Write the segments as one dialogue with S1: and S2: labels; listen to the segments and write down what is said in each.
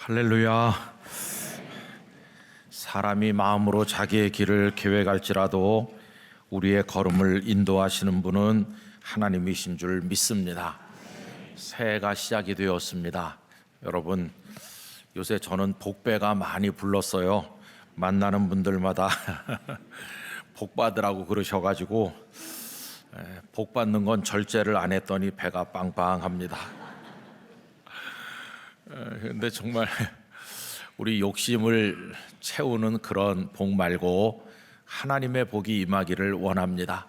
S1: 할렐루야. 사람이 마음으로 자기의 길을 계획할지라도 우리의 걸음을 인도하시는 분은 하나님이신 줄 믿습니다. 새해가 시작이 되었습니다. 여러분, 요새 저는 복배가 많이 불렀어요. 만나는 분들마다 복 받으라고 그러셔가지고 복 받는 건 절제를 안 했더니 배가 빵빵합니다. 근데 정말 우리 욕심을 채우는 그런 복 말고 하나님의 복이 임하기를 원합니다.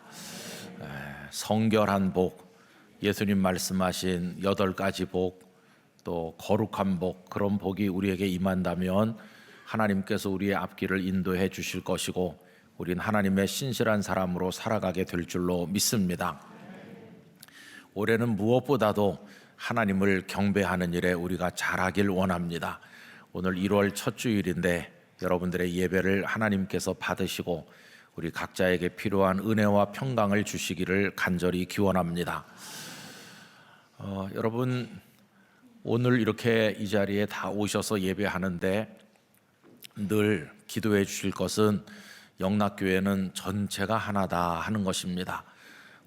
S1: 성결한 복, 예수님 말씀하신 8가지 복, 또 거룩한 복, 그런 복이 우리에게 임한다면 하나님께서 우리의 앞길을 인도해 주실 것이고 우린 하나님의 신실한 사람으로 살아가게 될 줄로 믿습니다. 올해는 무엇보다도 하나님을 경배하는 일에 우리가 잘하길 원합니다. 오늘 1월 첫 주일인데 여러분들의 예배를 하나님께서 받으시고 우리 각자에게 필요한 은혜와 평강을 주시기를 간절히 기원합니다. 여러분, 오늘 이렇게 이 자리에 다 오셔서 예배하는데 늘 기도해 주실 것은 영락교회는 전체가 하나다 하는 것입니다.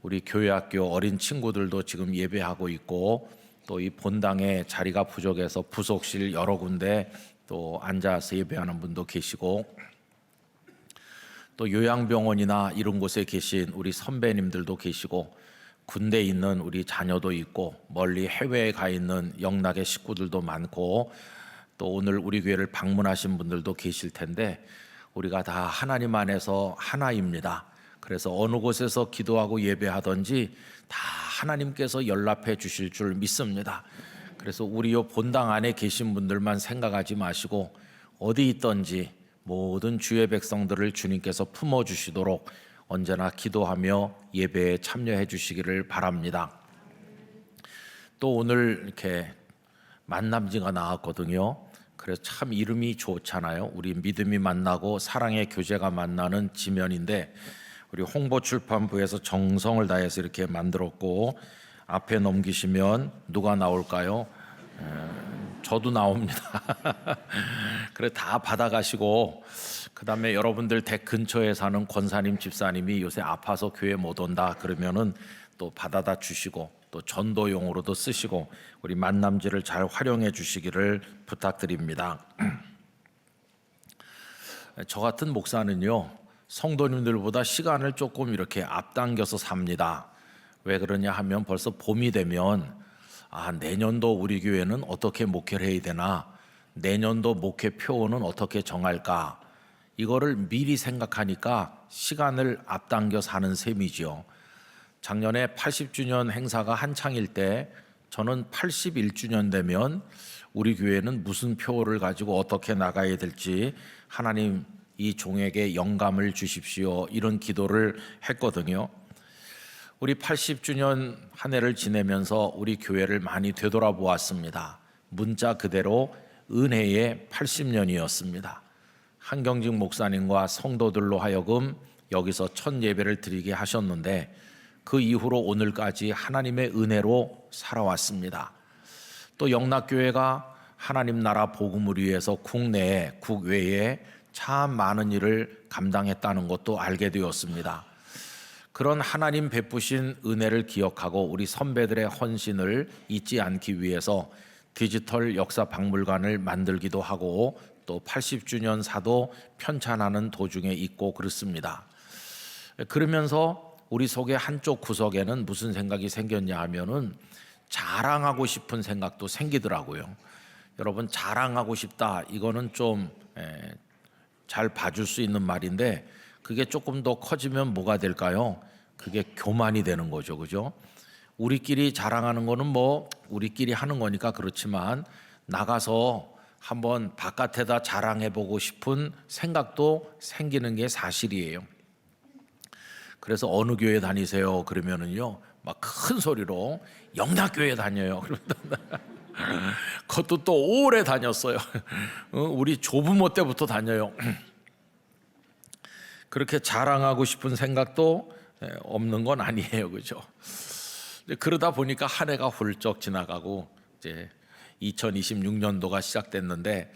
S1: 우리 교회학교 어린 친구들도 지금 예배하고 있고 또 이 본당에 자리가 부족해서 부속실 여러 군데 또 앉아서 예배하는 분도 계시고 또 요양병원이나 이런 곳에 계신 우리 선배님들도 계시고 군대에 있는 우리 자녀도 있고 멀리 해외에 가 있는 영락의 식구들도 많고 또 오늘 우리 교회를 방문하신 분들도 계실 텐데 우리가 다 하나님 안에서 하나입니다. 그래서 어느 곳에서 기도하고 예배하든지 다 하나님께서 연락해 주실 줄 믿습니다. 그래서 우리 요 본당 안에 계신 분들만 생각하지 마시고 어디 있든지 모든 주의 백성들을 주님께서 품어주시도록 언제나 기도하며 예배에 참여해 주시기를 바랍니다. 또 오늘 이렇게 만남지가 나왔거든요. 그래서 참 이름이 좋잖아요. 우리 믿음이 만나고 사랑의 교제가 만나는 지면인데 우리 홍보출판부에서 정성을 다해서 이렇게 만들었고 앞에 넘기시면 누가 나올까요? 저도 나옵니다. 그래 다 받아가시고 그 다음에 여러분들 댁 근처에 사는 권사님 집사님이 요새 아파서 교회 못 온다 그러면은 또 받아다 주시고 또 전도용으로도 쓰시고 우리 만남지를 잘 활용해 주시기를 부탁드립니다. 저 같은 목사는요 성도님들보다 시간을 조금 이렇게 앞당겨서 삽니다. 왜 그러냐 하면 벌써 봄이 되면 내년도 우리 교회는 어떻게 목회를 해야 되나, 내년도 목회 표어는 어떻게 정할까, 이거를 미리 생각하니까 시간을 앞당겨 사는 셈이죠. 작년에 80주년 행사가 한창일 때 저는 81주년 되면 우리 교회는 무슨 표어를 가지고 어떻게 나가야 될지 하나님 이 종에게 영감을 주십시오 이런 기도를 했거든요. 우리 80주년 한 해를 지내면서 우리 교회를 많이 되돌아보았습니다. 문자 그대로 은혜의 80년이었습니다. 한경직 목사님과 성도들로 하여금 여기서 첫 예배를 드리게 하셨는데 그 이후로 오늘까지 하나님의 은혜로 살아왔습니다. 또 영락교회가 하나님 나라 복음을 위해서 국내에 국외에 참 많은 일을 감당했다는 것도 알게 되었습니다. 그런 하나님 베푸신 은혜를 기억하고 우리 선배들의 헌신을 잊지 않기 위해서 디지털 역사 박물관을 만들기도 하고 또 80주년 사도 편찬하는 도중에 있고 그렇습니다. 그러면서 우리 속의 한쪽 구석에는 무슨 생각이 생겼냐 하면은 자랑하고 싶은 생각도 생기더라고요. 여러분, 자랑하고 싶다 이거는 좀 잘 봐줄 수 있는 말인데 그게 조금 더 커지면 뭐가 될까요? 그게 교만이 되는 거죠, 그죠? 우리끼리 자랑하는 거는 뭐 우리끼리 하는 거니까 그렇지만 나가서 한번 바깥에다 자랑해보고 싶은 생각도 생기는 게 사실이에요. 그래서 어느 교회 다니세요? 그러면은요, 막 큰 소리로 영락교회 다녀요. 그것도 또 오래 다녔어요. 우리 조부모 때부터 다녀요. 그렇게 자랑하고 싶은 생각도 없는 건 아니에요, 그죠? 그러다 보니까 한 해가 훌쩍 지나가고 이제 2026년도가 시작됐는데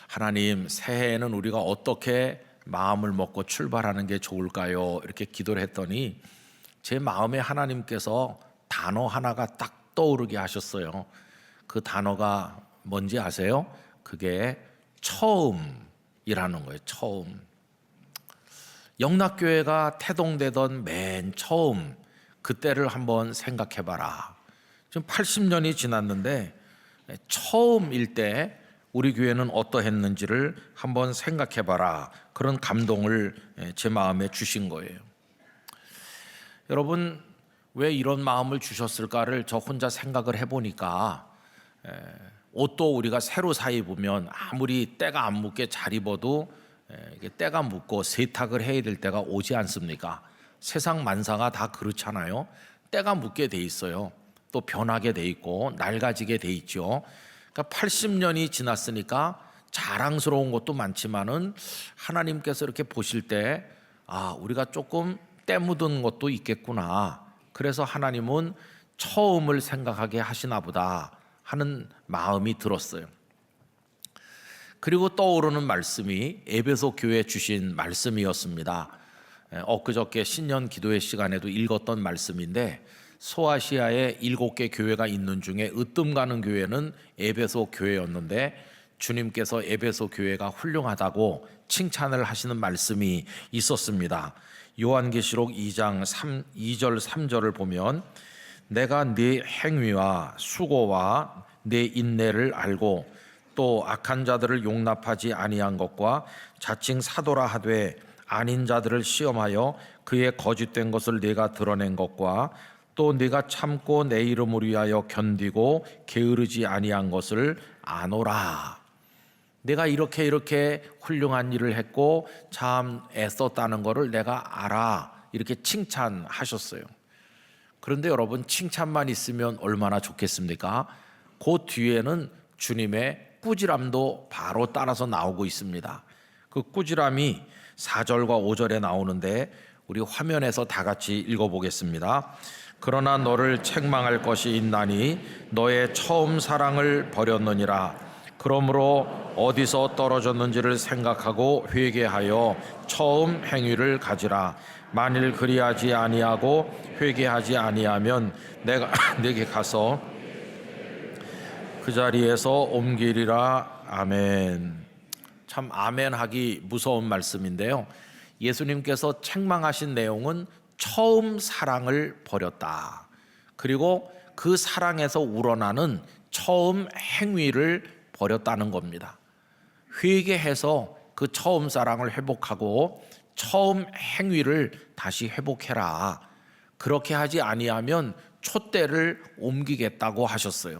S1: 하나님, 새해에는 우리가 어떻게 마음을 먹고 출발하는 게 좋을까요? 이렇게 기도를 했더니 제 마음에 하나님께서 단어 하나가 딱 떠오르게 하셨어요. 그 단어가 뭔지 아세요? 그게 처음이라는 거예요. 처음. 영락교회가 태동되던 맨 처음, 그때를 한번 생각해봐라. 지금 80년이 지났는데 처음일 때 우리 교회는 어떠했는지를 한번 생각해봐라. 그런 감동을 제 마음에 주신 거예요. 여러분, 왜 이런 마음을 주셨을까를 저 혼자 생각을 해보니까 옷도 우리가 새로 사 입으면 아무리 때가 안 묻게 잘 입어도 이게 때가 묻고 세탁을 해야 될 때가 오지 않습니까? 세상 만사가 다 그렇잖아요. 때가 묻게 돼 있어요. 또 변하게 돼 있고 낡아지게 돼 있죠. 그러니까 80년이 지났으니까 자랑스러운 것도 많지만은 하나님께서 이렇게 보실 때 우리가 조금 때 묻은 것도 있겠구나. 그래서 하나님은 처음을 생각하게 하시나 보다 하는 마음이 들었어요. 그리고 떠오르는 말씀이 에베소 교회에 주신 말씀이었습니다. 엊그저께 신년 기도회 시간에도 읽었던 말씀인데 소아시아에 7개 교회가 있는 중에 으뜸 가는 교회는 에베소 교회였는데 주님께서 에베소 교회가 훌륭하다고 칭찬을 하시는 말씀이 있었습니다. 요한계시록 2장 2절 3절을 보면 내가 네 행위와 수고와 네 인내를 알고 또 악한 자들을 용납하지 아니한 것과 자칭 사도라 하되 아닌 자들을 시험하여 그의 거짓된 것을 네가 드러낸 것과 또 네가 참고 내 이름을 위하여 견디고 게으르지 아니한 것을 아노라. 내가 이렇게 훌륭한 일을 했고 참 애썼다는 것을 내가 알아. 이렇게 칭찬하셨어요. 그런데 여러분, 칭찬만 있으면 얼마나 좋겠습니까? 그 뒤에는 주님의 꾸지람도 바로 따라서 나오고 있습니다. 그 꾸지람이 4절과 5절에 나오는데 우리 화면에서 다 같이 읽어보겠습니다. 그러나 너를 책망할 것이 있나니 너의 처음 사랑을 버렸느니라. 그러므로 어디서 떨어졌는지를 생각하고 회개하여 처음 행위를 가지라. 만일 그리하지 아니하고 회개하지 아니하면 내가 네게 가서 그 자리에서 옮기리라. 아멘. 참 아멘 하기 무서운 말씀인데요. 예수님께서 책망하신 내용은 처음 사랑을 버렸다. 그리고 그 사랑에서 우러나는 처음 행위를 버렸다는 겁니다. 회개해서 그 처음 사랑을 회복하고 처음 행위를 다시 회복해라. 그렇게 하지 아니하면 촛대를 옮기겠다고 하셨어요.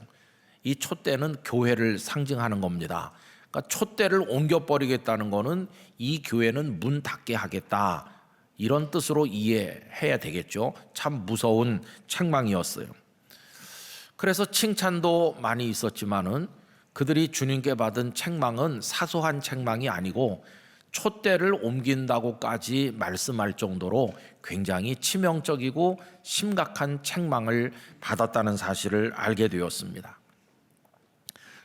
S1: 이 촛대는 교회를 상징하는 겁니다. 그러니까 촛대를 옮겨버리겠다는 것은 이 교회는 문 닫게 하겠다. 이런 뜻으로 이해해야 되겠죠. 참 무서운 책망이었어요. 그래서 칭찬도 많이 있었지만은 그들이 주님께 받은 책망은 사소한 책망이 아니고 촛대를 옮긴다고까지 말씀할 정도로 굉장히 치명적이고 심각한 책망을 받았다는 사실을 알게 되었습니다.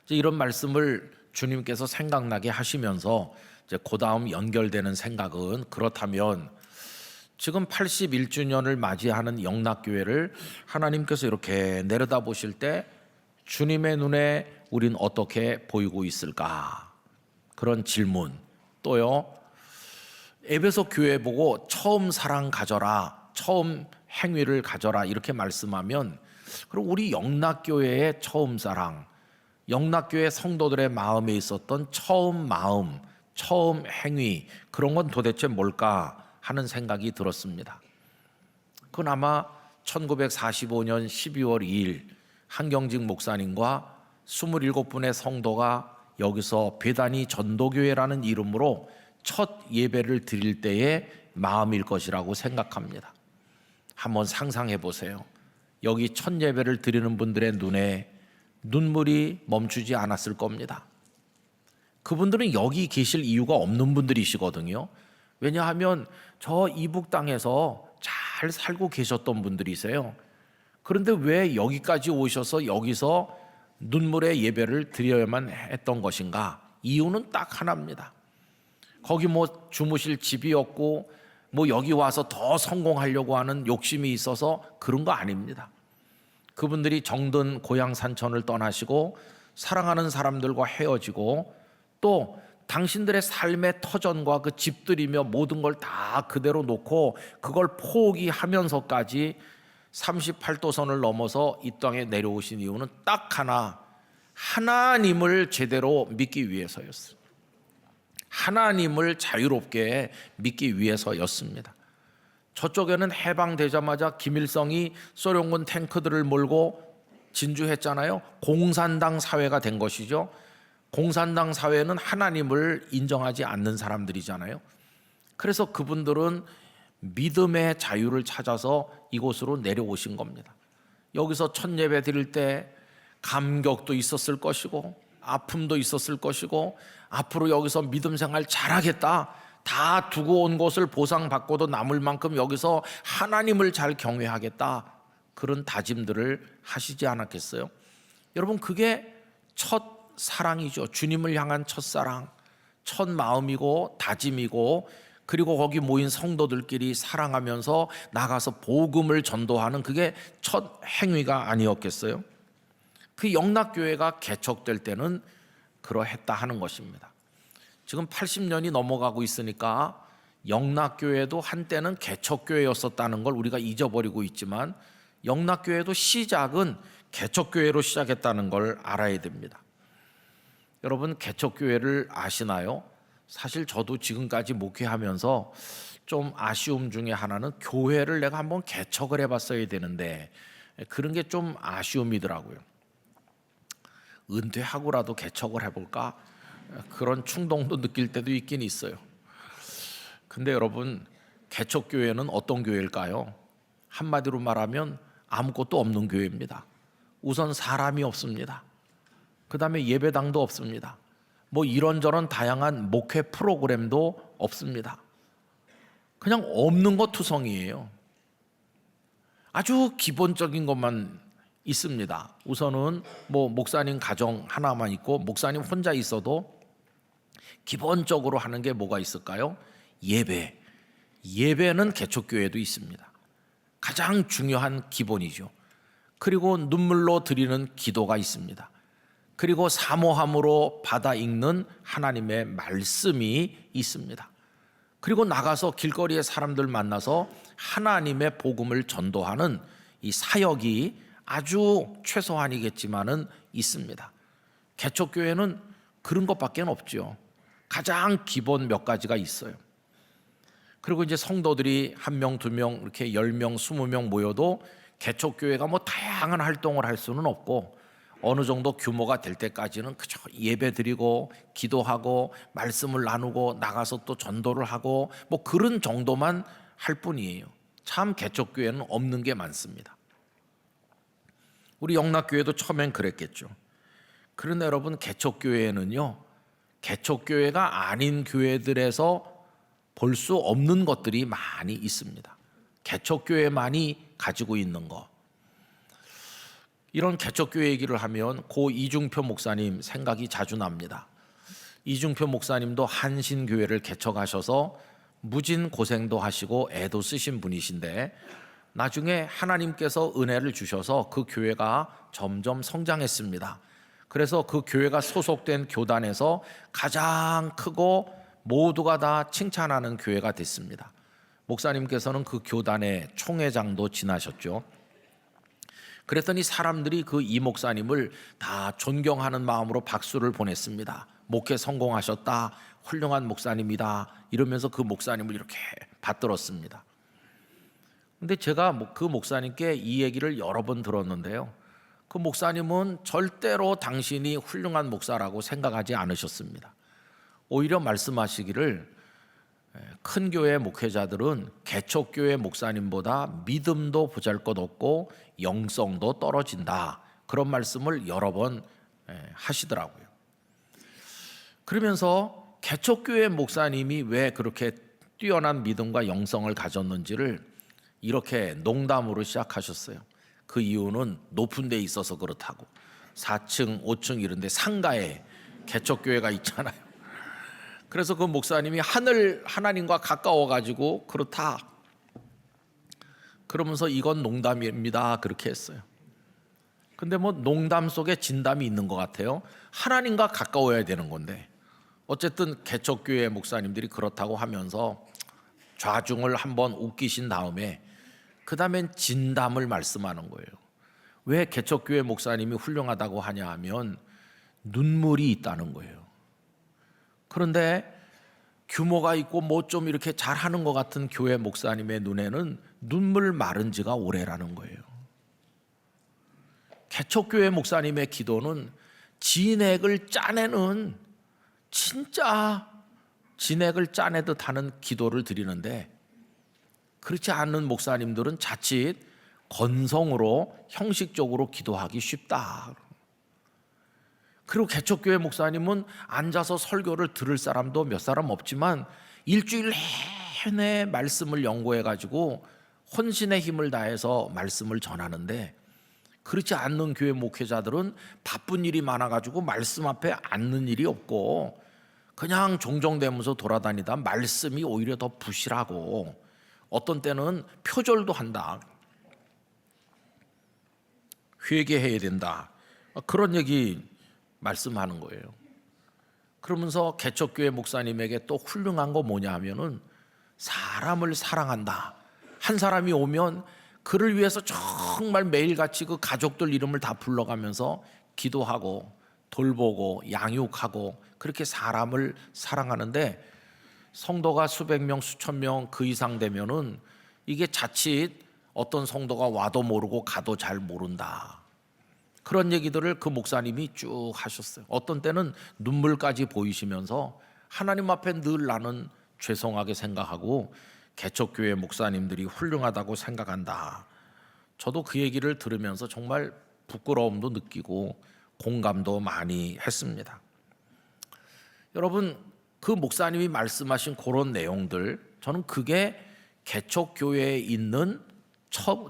S1: 이런 말씀을 주님께서 생각나게 하시면서 이제 그 다음 연결되는 생각은 그렇다면 지금 81주년을 맞이하는 영락교회를 하나님께서 이렇게 내려다보실 때 주님의 눈에 우린 어떻게 보이고 있을까? 그런 질문. 또요, 에베소 교회 보고 처음 사랑 가져라, 처음 행위를 가져라 이렇게 말씀하면 그럼 우리 영락교회의 처음 사랑, 영락교회 성도들의 마음에 있었던 처음 마음, 처음 행위, 그런 건 도대체 뭘까 하는 생각이 들었습니다. 그건 아마 1945년 12월 2일 한경직 목사님과 27분의 성도가 여기서 배단위 전도교회라는 이름으로 첫 예배를 드릴 때의 마음일 것이라고 생각합니다. 한번 상상해 보세요. 여기 첫 예배를 드리는 분들의 눈에 눈물이 멈추지 않았을 겁니다. 그분들은 여기 계실 이유가 없는 분들이시거든요. 왜냐하면 저 이북 땅에서 잘 살고 계셨던 분들이세요. 그런데 왜 여기까지 오셔서 여기서 눈물의 예배를 드려야만 했던 것인가? 이유는 딱 하나입니다. 거기 뭐 주무실 집이 없고 뭐 여기 와서 더 성공하려고 하는 욕심이 있어서 그런 거 아닙니다. 그분들이 정든 고향 산천을 떠나시고 사랑하는 사람들과 헤어지고 또 당신들의 삶의 터전과 그 집들이며 모든 걸 다 그대로 놓고 그걸 포기하면서까지 38도선을 넘어서 이 땅에 내려오신 이유는 딱 하나, 하나님을 제대로 믿기 위해서였어요. 하나님을 자유롭게 믿기 위해서였습니다. 저쪽에는 해방되자마자 김일성이 소련군 탱크들을 몰고 진주했잖아요. 공산당 사회가 된 것이죠. 공산당 사회는 하나님을 인정하지 않는 사람들이잖아요. 그래서 그분들은 믿음의 자유를 찾아서 이곳으로 내려오신 겁니다. 여기서 첫 예배 드릴 때 감격도 있었을 것이고 아픔도 있었을 것이고 앞으로 여기서 믿음 생활 잘하겠다, 다 두고 온 것을 보상받고도 남을 만큼 여기서 하나님을 잘 경외하겠다, 그런 다짐들을 하시지 않았겠어요? 여러분, 그게 첫 사랑이죠. 주님을 향한 첫사랑, 첫 마음이고 다짐이고, 그리고 거기 모인 성도들끼리 사랑하면서 나가서 복음을 전도하는 그게 첫 행위가 아니었겠어요? 그 영락교회가 개척될 때는 그러했다 하는 것입니다. 지금 80년이 넘어가고 있으니까 영락교회도 한때는 개척교회였었다는 걸 우리가 잊어버리고 있지만 영락교회도 시작은 개척교회로 시작했다는 걸 알아야 됩니다. 여러분, 개척교회를 아시나요? 사실 저도 지금까지 목회하면서 좀 아쉬움 중에 하나는 교회를 내가 한번 개척을 해봤어야 되는데 그런 게 좀 아쉬움이더라고요. 은퇴하고라도 개척을 해볼까? 그런 충동도 느낄 때도 있긴 있어요. 근데 여러분, 개척교회는 어떤 교회일까요? 한마디로 말하면 아무것도 없는 교회입니다. 우선 사람이 없습니다. 그 다음에 예배당도 없습니다. 뭐 이런저런 다양한 목회 프로그램도 없습니다. 그냥 없는 것 투성이에요. 아주 기본적인 것만 있습니다. 우선은 뭐 목사님 가정 하나만 있고 목사님 혼자 있어도 기본적으로 하는 게 뭐가 있을까요? 예배. 예배는 개척교회도 있습니다. 가장 중요한 기본이죠. 그리고 눈물로 드리는 기도가 있습니다. 그리고 사모함으로 받아 읽는 하나님의 말씀이 있습니다. 그리고 나가서 길거리에 사람들 만나서 하나님의 복음을 전도하는 이 사역이 아주 최소한이겠지만은 있습니다. 개척교회는 그런 것밖에 없죠. 가장 기본 몇 가지가 있어요. 그리고 이제 성도들이 1명, 2명, 이렇게 10명, 20명 모여도 개척교회가 뭐 다양한 활동을 할 수는 없고 어느 정도 규모가 될 때까지는 그저 예배 드리고 기도하고 말씀을 나누고 나가서 또 전도를 하고 뭐 그런 정도만 할 뿐이에요. 참 개척교회는 없는 게 많습니다. 우리 영락교회도 처음엔 그랬겠죠. 그런데 여러분, 개척교회는요, 개척교회가 아닌 교회들에서 볼 수 없는 것들이 많이 있습니다. 개척교회만이 가지고 있는 것. 이런 개척교회 얘기를 하면 고 이중표 목사님 생각이 자주 납니다. 이중표 목사님도 한신교회를 개척하셔서 무진 고생도 하시고 애도 쓰신 분이신데 나중에 하나님께서 은혜를 주셔서 그 교회가 점점 성장했습니다. 그래서 그 교회가 소속된 교단에서 가장 크고 모두가 다 칭찬하는 교회가 됐습니다. 목사님께서는 그 교단의 총회장도 지나셨죠. 그랬더니 사람들이 그 이 목사님을 다 존경하는 마음으로 박수를 보냈습니다. 목회 성공하셨다, 훌륭한 목사님이다 이러면서 그 목사님을 이렇게 받들었습니다. 근데 제가 그 목사님께 이 얘기를 여러 번 들었는데요, 그 목사님은 절대로 당신이 훌륭한 목사라고 생각하지 않으셨습니다. 오히려 말씀하시기를 큰 교회 목회자들은 개척교회 목사님보다 믿음도 보잘것없고 영성도 떨어진다, 그런 말씀을 여러 번 하시더라고요. 그러면서 개척교회 목사님이 왜 그렇게 뛰어난 믿음과 영성을 가졌는지를 이렇게 농담으로 시작하셨어요. 그 이유는 높은 데 있어서 그렇다고, 4층, 5층 이런 데 상가에 개척교회가 있잖아요. 그래서 그 목사님이 하나님과 가까워 가지고 그렇다, 그러면서 이건 농담입니다 그렇게 했어요. 근데 뭐 농담 속에 진담이 있는 것 같아요. 하나님과 가까워야 되는 건데 어쨌든 개척교회 목사님들이 그렇다고 하면서 좌중을 한번 웃기신 다음에 그 다음엔 진담을 말씀하는 거예요. 왜 개척교회 목사님이 훌륭하다고 하냐 하면 눈물이 있다는 거예요. 그런데 규모가 있고 뭐 좀 이렇게 잘하는 것 같은 교회 목사님의 눈에는 눈물 마른 지가 오래라는 거예요. 개척교회 목사님의 기도는 진액을 짜내는, 진짜 진액을 짜내듯 하는 기도를 드리는데, 그렇지 않은 목사님들은 자칫 건성으로 형식적으로 기도하기 쉽다. 그리고 개척교회 목사님은 앉아서 설교를 들을 사람도 몇 사람 없지만 일주일 내내 말씀을 연구해 가지고 혼신의 힘을 다해서 말씀을 전하는데, 그렇지 않는 교회 목회자들은 바쁜 일이 많아 가지고 말씀 앞에 앉는 일이 없고 그냥 종종대면서 돌아다니다 말씀이 오히려 더 부실하고 어떤 때는 표절도 한다, 회개해야 된다, 그런 얘기 말씀하는 거예요. 그러면서 개척교회 목사님에게 또 훌륭한 거 뭐냐 하면은 사람을 사랑한다. 한 사람이 오면 그를 위해서 정말 매일같이 그 가족들 이름을 다 불러가면서 기도하고 돌보고 양육하고 그렇게 사람을 사랑하는데, 성도가 수백 명 수천 명 그 이상 되면은 이게 자칫 어떤 성도가 와도 모르고 가도 잘 모른다, 그런 얘기들을 그 목사님이 쭉 하셨어요. 어떤 때는 눈물까지 보이시면서 하나님 앞에 늘 나는 죄송하게 생각하고 개척교회 목사님들이 훌륭하다고 생각한다. 저도 그 얘기를 들으면서 정말 부끄러움도 느끼고 공감도 많이 했습니다. 여러분, 그 목사님이 말씀하신 그런 내용들, 저는 그게 개척교회에 있는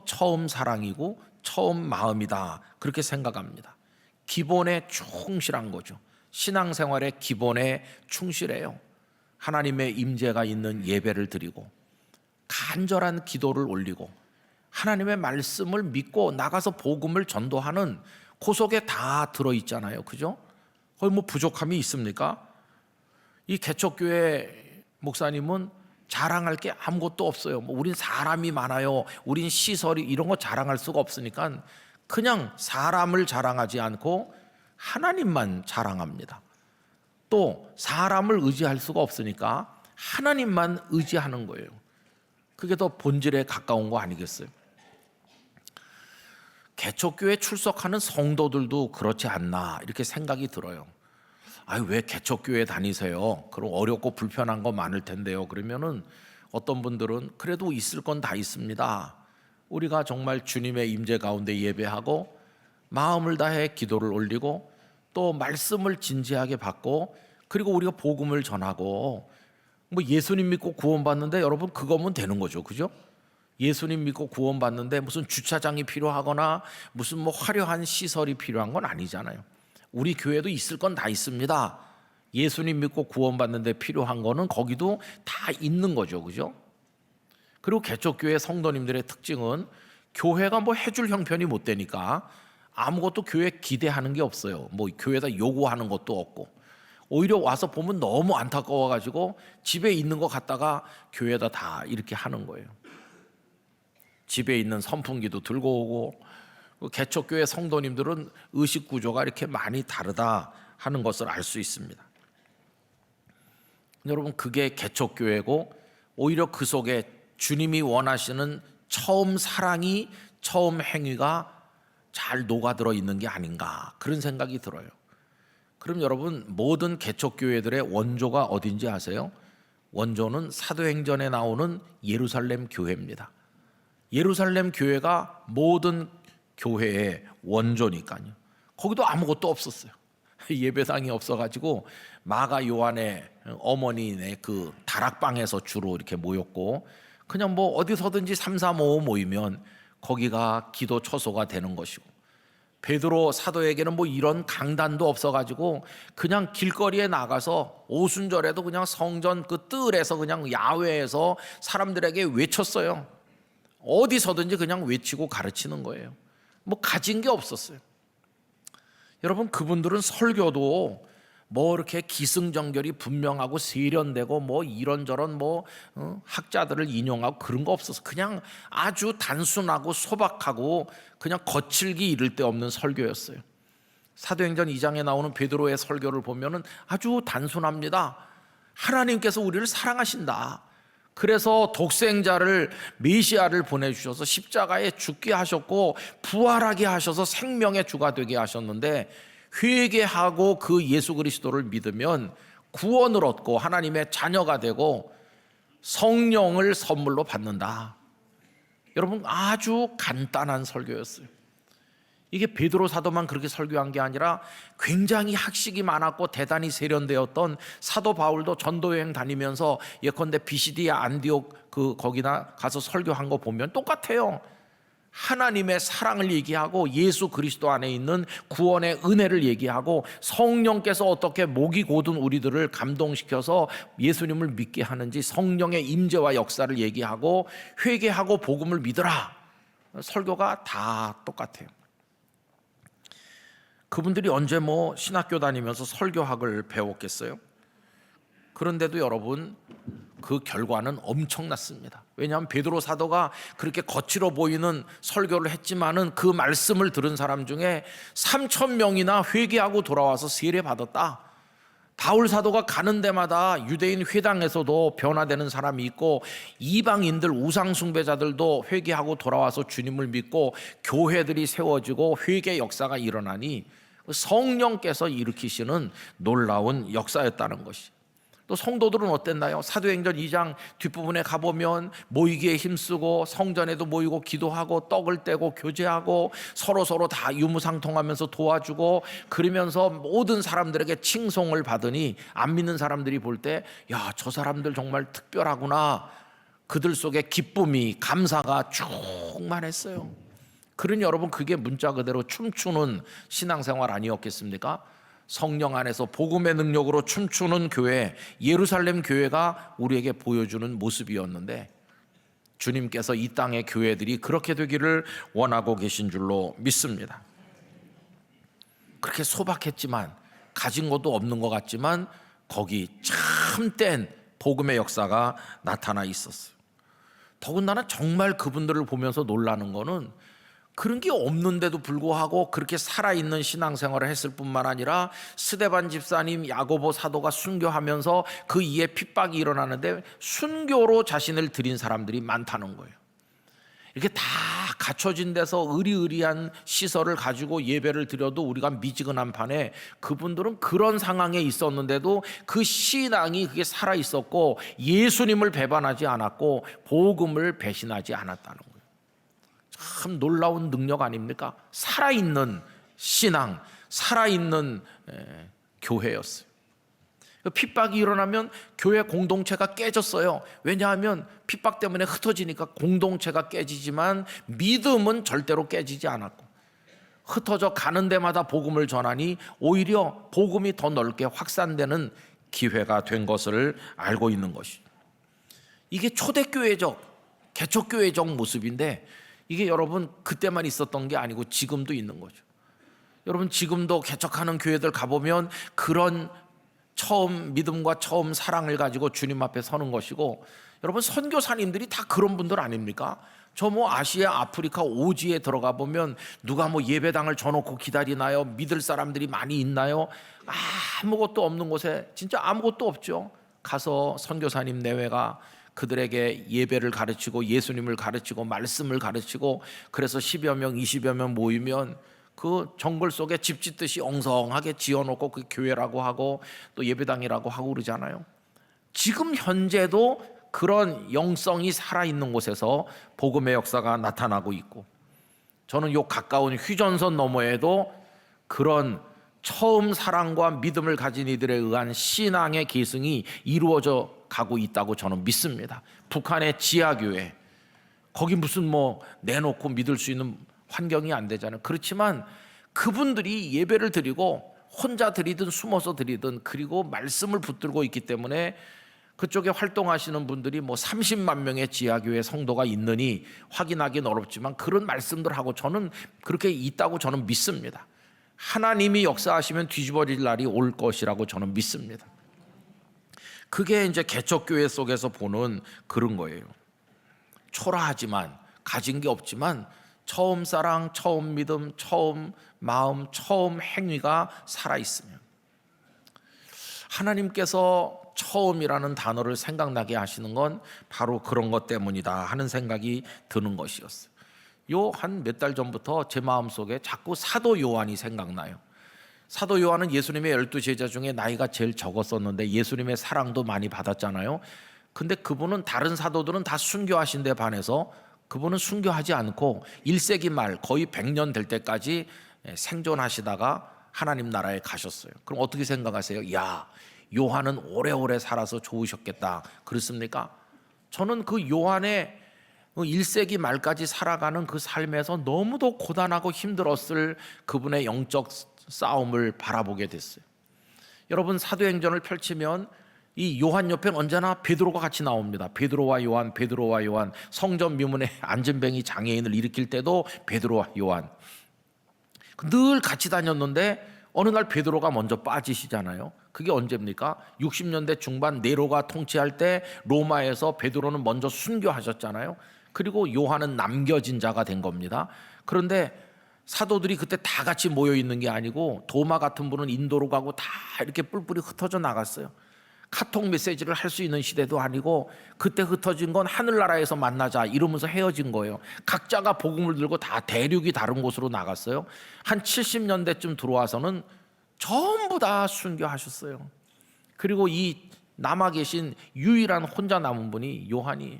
S1: 처음 사랑이고 처음 마음이다, 그렇게 생각합니다. 기본에 충실한 거죠. 신앙생활의 기본에 충실해요. 하나님의 임재가 있는 예배를 드리고 간절한 기도를 올리고 하나님의 말씀을 믿고 나가서 복음을 전도하는, 그 속에 다 들어있잖아요. 그죠? 거기 뭐 부족함이 있습니까? 이 개척교회 목사님은 자랑할 게 아무것도 없어요. 뭐 우린 사람이 많아요, 우린 시설이, 이런 거 자랑할 수가 없으니까 그냥 사람을 자랑하지 않고 하나님만 자랑합니다. 또 사람을 의지할 수가 없으니까 하나님만 의지하는 거예요. 그게 더 본질에 가까운 거 아니겠어요? 개척교회 출석하는 성도들도 그렇지 않나, 이렇게 생각이 들어요. 아유, 왜 개척교회 다니세요? 그럼 어렵고 불편한 거 많을 텐데요. 그러면은 어떤 분들은 그래도 있을 건 다 있습니다. 우리가 정말 주님의 임재 가운데 예배하고 마음을 다해 기도를 올리고 또 말씀을 진지하게 받고 그리고 우리가 복음을 전하고, 뭐 예수님 믿고 구원받는데 여러분 그거면 되는 거죠. 그죠? 예수님 믿고 구원받는데 무슨 주차장이 필요하거나 무슨 뭐 화려한 시설이 필요한 건 아니잖아요. 우리 교회도 있을 건 다 있습니다. 예수님 믿고 구원받는데 필요한 거는 거기도 다 있는 거죠. 그죠? 그리고 개척교회 성도님들의 특징은 교회가 뭐 해줄 형편이 못 되니까 아무것도 교회에 기대하는 게 없어요. 뭐 교회에다 요구하는 것도 없고, 오히려 와서 보면 너무 안타까워가지고 집에 있는 거 갖다가 교회에다 다 이렇게 하는 거예요. 집에 있는 선풍기도 들고 오고, 개척교회 성도님들은 의식 구조가 이렇게 많이 다르다 하는 것을 알 수 있습니다. 여러분, 그게 개척교회고 오히려 그 속에 주님이 원하시는 처음 사랑이, 처음 행위가 잘 녹아들어 있는 게 아닌가, 그런 생각이 들어요. 그럼 여러분, 모든 개척교회들의 원조가 어딘지 아세요? 원조는 사도행전에 나오는 예루살렘 교회입니다. 예루살렘 교회가 모든 교회의 원조니까요. 거기도 아무것도 없었어요. 예배당이 없어가지고 마가 요한의 어머니네 그 다락방에서 주로 이렇게 모였고, 그냥 뭐 어디서든지 3, 4, 5 모이면 거기가 기도 처소가 되는 것이고, 베드로 사도에게는 뭐 이런 강단도 없어가지고 그냥 길거리에 나가서 오순절에도 그냥 성전 그 뜰에서 그냥 야외에서 사람들에게 외쳤어요. 어디서든지 그냥 외치고 가르치는 거예요. 뭐 가진 게 없었어요. 여러분, 그분들은 설교도 뭐 이렇게 기승전결이 분명하고 세련되고 뭐 이런저런 학자들을 인용하고 그런 거 없어서 그냥 아주 단순하고 소박하고 그냥 거칠기 이를 데 없는 설교였어요. 사도행전 2장에 나오는 베드로의 설교를 보면은 아주 단순합니다. 하나님께서 우리를 사랑하신다. 그래서 독생자를 메시아를 보내주셔서 십자가에 죽게 하셨고 부활하게 하셔서 생명의 주가 되게 하셨는데, 회개하고 그 예수 그리스도를 믿으면 구원을 얻고 하나님의 자녀가 되고 성령을 선물로 받는다. 여러분, 아주 간단한 설교였어요. 이게 베드로 사도만 그렇게 설교한 게 아니라 굉장히 학식이 많았고 대단히 세련되었던 사도 바울도 전도여행 다니면서 예컨대 비시디아 안디옥 거기나 가서 설교한 거 보면 똑같아요. 하나님의 사랑을 얘기하고 예수 그리스도 안에 있는 구원의 은혜를 얘기하고 성령께서 어떻게 목이 고든 우리들을 감동시켜서 예수님을 믿게 하는지 성령의 임재와 역사를 얘기하고 회개하고 복음을 믿으라. 설교가 다 똑같아요. 그분들이 언제 신학교 다니면서 설교학을 배웠겠어요? 그런데도 여러분, 그 결과는 엄청났습니다. 왜냐하면 베드로 사도가 그렇게 거칠어 보이는 설교를 했지만은 그 말씀을 들은 사람 중에 3,000명이나 회개하고 돌아와서 세례받았다. 바울 사도가 가는 데마다 유대인 회당에서도 변화되는 사람이 있고 이방인들 우상 숭배자들도 회개하고 돌아와서 주님을 믿고 교회들이 세워지고 회개 역사가 일어나니 성령께서 일으키시는 놀라운 역사였다는 것이. 또 성도들은 어땠나요? 사도행전 2장 뒷부분에 가보면 모이기에 힘쓰고 성전에도 모이고 기도하고 떡을 떼고 교제하고 서로 다 유무상통하면서 도와주고 그러면서 모든 사람들에게 칭송을 받으니 안 믿는 사람들이 볼 때 야, 저 사람들 정말 특별하구나. 그들 속에 기쁨이, 감사가 충만했어요. 그러니 여러분, 그게 문자 그대로 춤추는 신앙생활 아니었겠습니까? 성령 안에서 복음의 능력으로 춤추는 교회, 예루살렘 교회가 우리에게 보여주는 모습이었는데 주님께서 이 땅의 교회들이 그렇게 되기를 원하고 계신 줄로 믿습니다. 그렇게 소박했지만, 가진 것도 없는 것 같지만 거기 참된 복음의 역사가 나타나 있었어요. 더군다나 정말 그분들을 보면서 놀라는 거는 그런 게 없는데도 불구하고 그렇게 살아있는 신앙생활을 했을 뿐만 아니라 스데반 집사님, 야고보 사도가 순교하면서 그 이에 핍박이 일어나는데 순교로 자신을 드린 사람들이 많다는 거예요. 이렇게 다 갖춰진 데서 의리의리한 시설을 가지고 예배를 드려도 우리가 미지근한 판에 그분들은 그런 상황에 있었는데도 그 신앙이 그게 살아있었고 예수님을 배반하지 않았고 복음을 배신하지 않았다는 거예요. 참 놀라운 능력 아닙니까? 살아있는 신앙, 살아있는 교회였어요. 핍박이 일어나면 교회 공동체가 깨졌어요. 왜냐하면 핍박 때문에 흩어지니까 공동체가 깨지지만 믿음은 절대로 깨지지 않았고 흩어져 가는 데마다 복음을 전하니 오히려 복음이 더 넓게 확산되는 기회가 된 것을 알고 있는 것이죠. 이게 초대교회적, 개척교회적 모습인데 이게 여러분 그때만 있었던 게 아니고 지금도 있는 거죠. 여러분, 지금도 개척하는 교회들 가보면 그런 처음 믿음과 처음 사랑을 가지고 주님 앞에 서는 것이고, 여러분 선교사님들이 다 그런 분들 아닙니까? 저 아시아, 아프리카 오지에 들어가 보면 누가 예배당을 져놓고 기다리나요? 믿을 사람들이 많이 있나요? 아무것도 없는 곳에 진짜 아무것도 없죠. 가서 선교사님 내외가 그들에게 예배를 가르치고 예수님을 가르치고 말씀을 가르치고, 그래서 10여 명 20여 명 모이면 그 정글 속에 집 짓듯이 엉성하게 지어놓고 그 교회라고 하고 또 예배당이라고 하고 그러잖아요. 지금 현재도 그런 영성이 살아있는 곳에서 복음의 역사가 나타나고 있고, 저는 요 가까운 휴전선 너머에도 그런 처음 사랑과 믿음을 가진 이들에 의한 신앙의 계승이 이루어져 가고 있다고 저는 믿습니다. 북한의 지하교회, 거기 무슨 내놓고 믿을 수 있는 환경이 안 되잖아요. 그렇지만 그분들이 예배를 드리고 혼자 드리든 숨어서 드리든 그리고 말씀을 붙들고 있기 때문에 그쪽에 활동하시는 분들이 뭐 30만 명의 지하교회 성도가 있느니 확인하기는 어렵지만 그런 말씀들하고 저는 그렇게 있다고 저는 믿습니다. 하나님이 역사하시면 뒤집어질 날이 올 것이라고 저는 믿습니다. 그게 이제 개척교회 속에서 보는 그런 거예요. 초라하지만 가진 게 없지만 처음 사랑, 처음 믿음, 처음 마음, 처음 행위가 살아있으면 하나님께서 처음이라는 단어를 생각나게 하시는 건 바로 그런 것 때문이다 하는 생각이 드는 것이었어요. 요 한 몇 달 전부터 제 마음속에 자꾸 사도 요한이 생각나요. 사도 요한은 예수님의 12제자 중에 나이가 제일 적었었는데 예수님의 사랑도 많이 받았잖아요. 근데 그분은 다른 사도들은 다 순교하신 데 반해서 그분은 순교하지 않고 1세기 말 거의 100년 될 때까지 생존하시다가 하나님 나라에 가셨어요. 그럼 어떻게 생각하세요? 야, 요한은 오래오래 살아서 좋으셨겠다. 그렇습니까? 저는 그 요한의 1세기 말까지 살아가는 그 삶에서 너무도 고단하고 힘들었을 그분의 영적 싸움을 바라보게 됐어요. 여러분 사도행전을 펼치면 이 요한 옆엔 언제나 베드로가 같이 나옵니다. 베드로와 요한, 베드로와 요한. 성전 미문에 앉은뱅이 장애인을 일으킬 때도 베드로와 요한. 늘 같이 다녔는데 어느 날 베드로가 먼저 빠지시잖아요. 그게 언제입니까? 60년대 중반 네로가 통치할 때 로마에서 베드로는 먼저 순교하셨잖아요. 그리고 요한은 남겨진 자가 된 겁니다. 그런데 사도들이 그때 다 같이 모여 있는 게 아니고 도마 같은 분은 인도로 가고 다 이렇게 뿔뿔이 흩어져 나갔어요. 카톡 메시지를 할 수 있는 시대도 아니고 그때 흩어진 건 하늘나라에서 만나자 이러면서 헤어진 거예요. 각자가 복음을 들고 다 대륙이 다른 곳으로 나갔어요. 한 70년대쯤 들어와서는 전부 다 순교하셨어요. 그리고 이 남아 계신 유일한 혼자 남은 분이 요한이에요.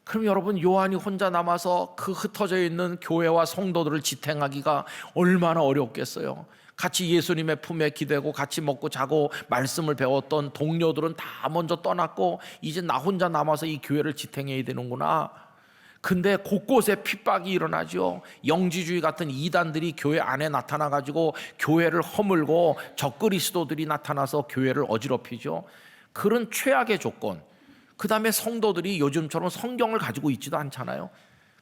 S1: 그럼 여러분 요한이 혼자 남아서 그 흩어져 있는 교회와 성도들을 지탱하기가 얼마나 어렵겠어요. 같이 예수님의 품에 기대고 같이 먹고 자고 말씀을 배웠던 동료들은 다 먼저 떠났고 이제 나 혼자 남아서 이 교회를 지탱해야 되는구나. 근데 곳곳에 핍박이 일어나죠. 영지주의 같은 이단들이 교회 안에 나타나가지고 교회를 허물고 적그리스도들이 나타나서 교회를 어지럽히죠. 그런 최악의 조건. 그 다음에 성도들이 요즘처럼 성경을 가지고 있지도 않잖아요.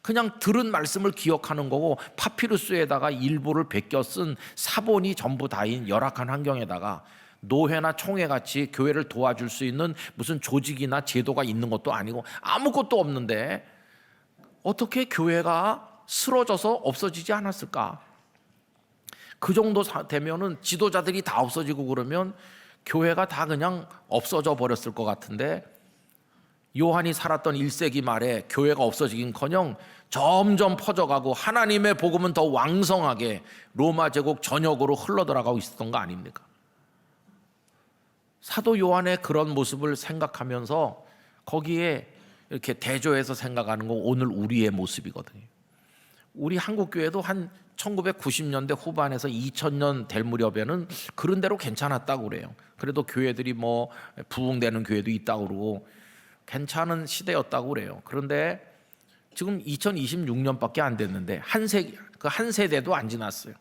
S1: 그냥 들은 말씀을 기억하는 거고 파피루스에다가 일부를 베껴 쓴 사본이 전부 다인 열악한 환경에다가 노회나 총회같이 교회를 도와줄 수 있는 무슨 조직이나 제도가 있는 것도 아니고 아무것도 없는데 어떻게 교회가 쓰러져서 없어지지 않았을까? 그 정도 되면은 지도자들이 다 없어지고 그러면 교회가 다 그냥 없어져 버렸을 것 같은데 요한이 살았던 1세기 말에 교회가 없어지긴커녕 점점 퍼져가고 하나님의 복음은 더 왕성하게 로마 제국 전역으로 흘러들어가고 있었던 거 아닙니까? 사도 요한의 그런 모습을 생각하면서 거기에 이렇게 대조해서 생각하는 거 오늘 우리의 모습이거든요. 우리 한국교회도 한 1990년대 후반에서 2000년 될 무렵에는 그런 대로 괜찮았다고 그래요. 그래도 교회들이 뭐 부흥되는 교회도 있다고 그러고 괜찮은 시대였다고 그래요. 그런데 지금 2026년밖에 안 됐는데 한 세대도 안 지났어요.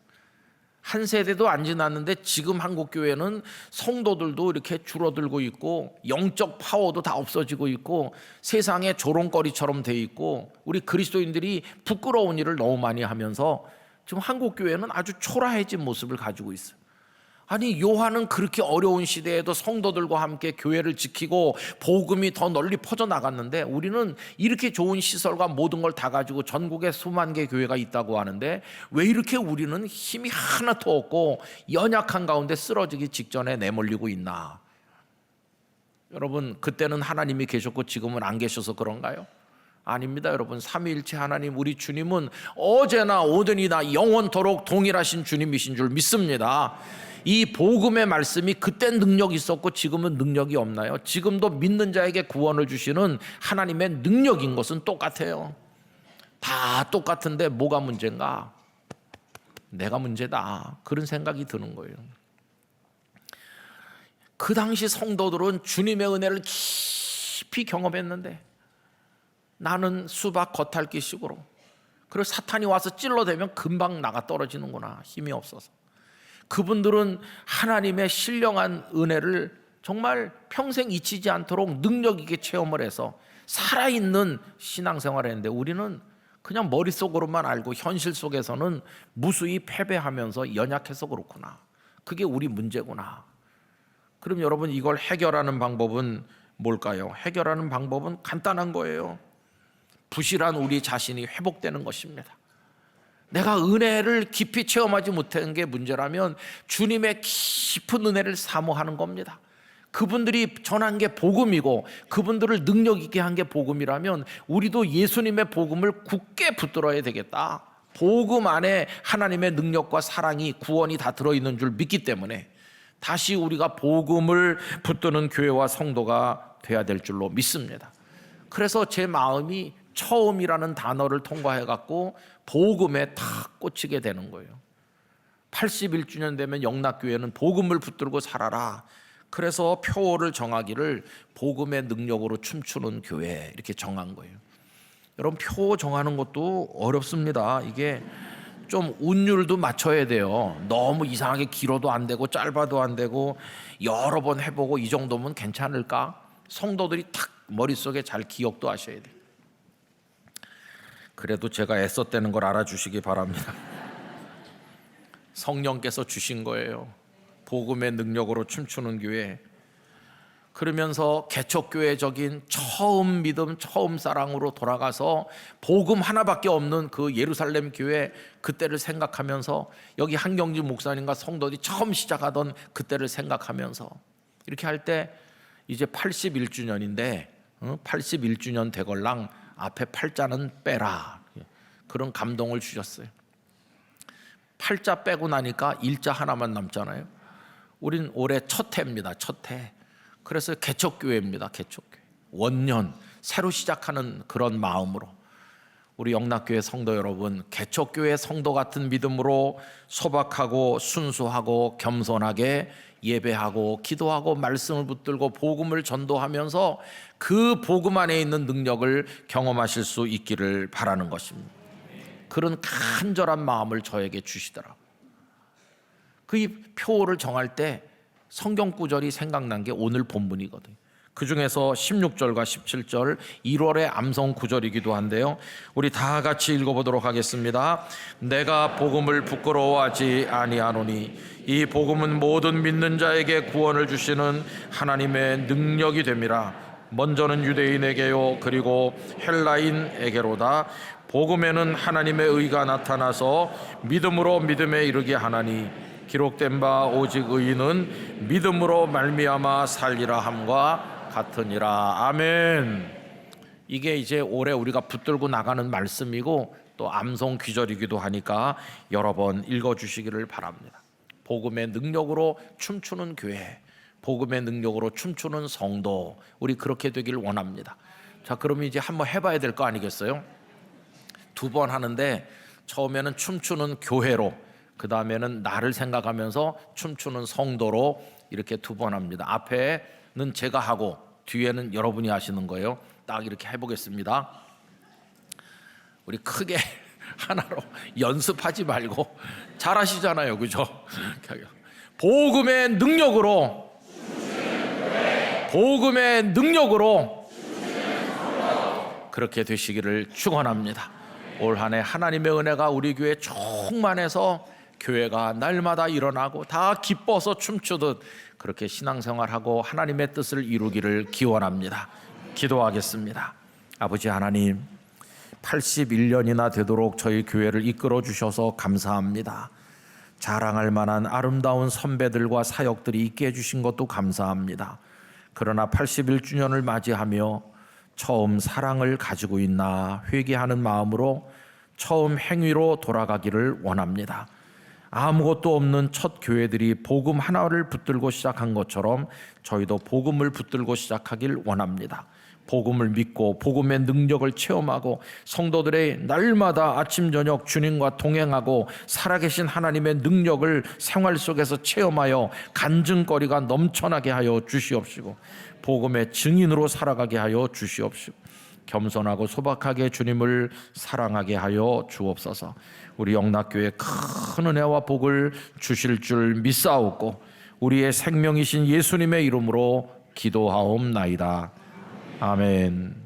S1: 한 세대도 안 지났는데 지금 한국 교회는 성도들도 이렇게 줄어들고 있고 영적 파워도 다 없어지고 있고 세상에 조롱거리처럼 돼 있고 우리 그리스도인들이 부끄러운 일을 너무 많이 하면서 지금 한국 교회는 아주 초라해진 모습을 가지고 있어요. 아니 요한은 그렇게 어려운 시대에도 성도들과 함께 교회를 지키고 복음이 더 널리 퍼져나갔는데 우리는 이렇게 좋은 시설과 모든 걸 다 가지고 전국에 수만 개 교회가 있다고 하는데 왜 이렇게 우리는 힘이 하나도 없고 연약한 가운데 쓰러지기 직전에 내몰리고 있나? 여러분 그때는 하나님이 계셨고 지금은 안 계셔서 그런가요? 아닙니다. 여러분 삼위일체 하나님 우리 주님은 어제나 오늘이나 영원토록 동일하신 주님이신 줄 믿습니다. 이 복음의 말씀이 그땐 능력이 있었고 지금은 능력이 없나요? 지금도 믿는 자에게 구원을 주시는 하나님의 능력인 것은 똑같아요. 다 똑같은데 뭐가 문제인가? 내가 문제다. 그런 생각이 드는 거예요. 그 당시 성도들은 주님의 은혜를 깊이 경험했는데 나는 수박 겉핥기식으로 그리고 사탄이 와서 찔러대면 금방 나가 떨어지는구나, 힘이 없어서. 그분들은 하나님의 신령한 은혜를 정말 평생 잊히지 않도록 능력 있게 체험을 해서 살아있는 신앙생활을 했는데, 우리는 그냥 머릿속으로만 알고 현실 속에서는 무수히 패배하면서 연약해서 그렇구나, 그게 우리 문제구나. 그럼 여러분, 이걸 해결하는 방법은 뭘까요? 해결하는 방법은 간단한 거예요. 부실한 우리 자신이 회복되는 것입니다. 내가 은혜를 깊이 체험하지 못한 게 문제라면 주님의 깊은 은혜를 사모하는 겁니다. 그분들이 전한 게 복음이고 그분들을 능력 있게 한 게 복음이라면 우리도 예수님의 복음을 굳게 붙들어야 되겠다. 복음 안에 하나님의 능력과 사랑이, 구원이 다 들어있는 줄 믿기 때문에 다시 우리가 복음을 붙드는 교회와 성도가 돼야 될 줄로 믿습니다. 그래서 제 마음이 처음이라는 단어를 통과해갖고 복음에 탁 꽂히게 되는 거예요. 81주년 되면 영락교회는 복음을 붙들고 살아라. 그래서 표어를 정하기를 복음의 능력으로 춤추는 교회, 이렇게 정한 거예요. 여러분, 표 정하는 것도 어렵습니다. 이게 좀 운율도 맞춰야 돼요. 너무 이상하게 길어도 안 되고 짧아도 안 되고 여러 번 해보고 이 정도면 괜찮을까? 성도들이 탁 머릿속에 잘 기억도 하셔야 돼요. 그래도 제가 애썼다는 걸 알아주시기 바랍니다. 성령께서 주신 거예요. 복음의 능력으로 춤추는 교회. 그러면서 개척교회적인 처음 믿음, 처음 사랑으로 돌아가서 복음 하나밖에 없는 그 예루살렘 교회, 그때를 생각하면서, 여기 한경지 목사님과 성도들이 처음 시작하던 그때를 생각하면서 이렇게 할 때 이제 81주년인데 81주년 되걸랑 앞에 팔자는 빼라, 그런 감동을 주셨어요. 팔자 빼고 나니까 일자 하나만 남잖아요. 우린 올해 첫 해입니다. 첫 해. 그래서 개척교회입니다. 개척교회. 원년 새로 시작하는 그런 마음으로 우리 영락교회 성도 여러분, 개척교회 성도 같은 믿음으로 소박하고 순수하고 겸손하게 예배하고 기도하고 말씀을 붙들고 복음을 전도하면서 그 복음 안에 있는 능력을 경험하실 수 있기를 바라는 것입니다. 그런 간절한 마음을 저에게 주시더라고요. 그 표를 정할 때 성경 구절이 생각난 게 오늘 본문이거든요. 그 중에서 16절과 17절 1월의 암송 구절이기도 한데요. 우리 다 같이 읽어보도록 하겠습니다. 내가 복음을 부끄러워하지 아니하노니 이 복음은 모든 믿는 자에게 구원을 주시는 하나님의 능력이 됨이라. 먼저는 유대인에게요 그리고 헬라인에게로다. 복음에는 하나님의 의가 나타나서 믿음으로 믿음에 이르게 하나니 기록된 바 오직 의인은 믿음으로 말미암아 살리라 함과 같으니라. 아멘. 이게 이제 올해 우리가 붙들고 나가는 말씀이고 또 암송 귀절이기도 하니까 여러 번 읽어주시기를 바랍니다. 복음의 능력으로 춤추는 교회, 복음의 능력으로 춤추는 성도, 우리 그렇게 되길 원합니다. 자, 그러면 이제 한번 해봐야 될 거 아니겠어요? 2번 하는데 처음에는 춤추는 교회로, 그 다음에는 나를 생각하면서 춤추는 성도로 이렇게 2번 합니다. 앞에는 제가 하고 뒤에는 여러분이 하시는 거예요. 딱 이렇게 해보겠습니다. 우리 크게 하나로 연습하지 말고 잘하시잖아요, 그죠? 복음의 능력으로, 복음의 능력으로 그렇게 되시기를 축원합니다. 올 한 해 하나님의 은혜가 우리 교회에 충만해서 교회가 날마다 일어나고 다 기뻐서 춤추듯 그렇게 신앙생활하고 하나님의 뜻을 이루기를 기원합니다. 기도하겠습니다. 아버지 하나님, 81년이나 되도록 저희 교회를 이끌어 주셔서 감사합니다. 자랑할 만한 아름다운 선배들과 사역들이 있게 해주신 것도 감사합니다. 그러나 81주년을 맞이하며 처음 사랑을 가지고 있나 회개하는 마음으로 처음 행위로 돌아가기를 원합니다. 아무것도 없는 첫 교회들이 복음 하나를 붙들고 시작한 것처럼 저희도 복음을 붙들고 시작하길 원합니다. 복음을 믿고 복음의 능력을 체험하고 성도들의 날마다 아침 저녁 주님과 동행하고 살아계신 하나님의 능력을 생활 속에서 체험하여 간증거리가 넘쳐나게 하여 주시옵시고 복음의 증인으로 살아가게 하여 주시옵시고 겸손하고 소박하게 주님을 사랑하게 하여 주옵소서. 우리 영락교회 큰 은혜와 복을 주실 줄 믿사옵고 우리의 생명이신 예수님의 이름으로 기도하옵나이다. 아멘.